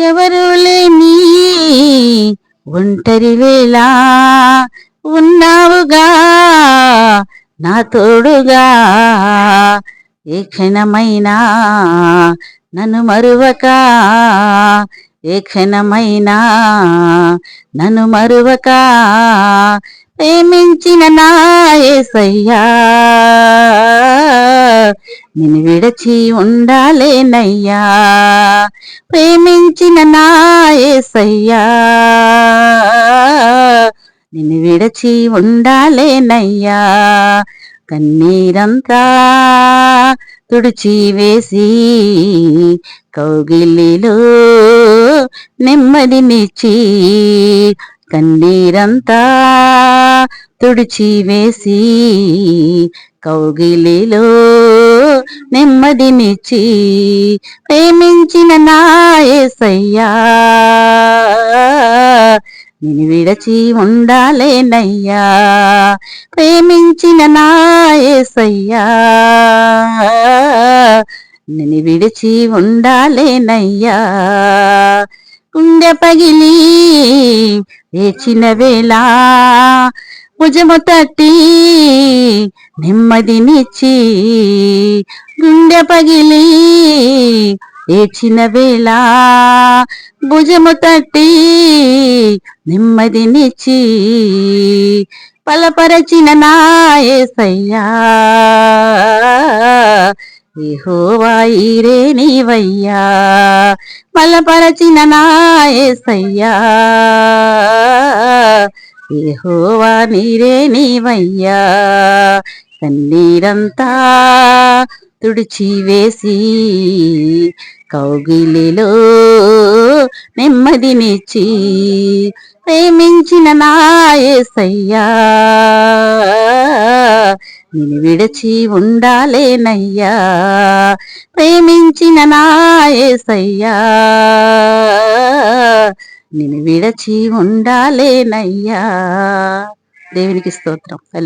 ఎవరు లేని ఒంటరి వేళ ఉన్నావుగా నా తోడుగా, ఏ క్షణమైనా నన్ను మరువక, ఏ క్షణమైనా నన్ను మరువక, ప్రేమించిన నా యేసయ్యా నిన్ను విడచి ఉండాలేనయ్యా, ప్రేమించిన నా యేసయ్యా నిన్ను విడచి ఉండాలేనయ్యా. కన్నీరంతా తుడిచి వేసి కౌగిలిలో నెమ్మదినిచ్చి, కన్నీరంతా తుడిచి వేసి కౌగిలిలో నెమ్మదినిచ్చి, ప్రేమించిన నా యేసయ్యా నిన్ను విడచి ఉండాలేనయ్యా, ప్రేమించిన నా యేసయ్యా నిన్ను విడిచి ఉండాలేనయ్యా. గుండె పగిలి ఏచిన వేళ భుజము తట్టి నెమ్మదినిచ్చి, గుండె పగిలి ఏచిన వేళ భుజము తట్టి నెమ్మదినిచ్చి, బలపరచిన నా యేసయ్యా యెహోవా ఈరే నీవయ్యా, బలపరచిన నా యేసయ్యా యెహోవా నీరే నీవయ్యా. కన్నీరంతా తుడిచి వేసి కౌగిలిలో నెమ్మదినిచ్చి, ప్రేమించిన నా యేసయ్యా నిన్ను విడచి ఉండాలేనయ్యా, ప్రేమించిన నా యేసయ్యా నిన్ను విడచి ఉండాలేనయ్యా. దేవునికి స్తోత్రం. హల్లెలూయా.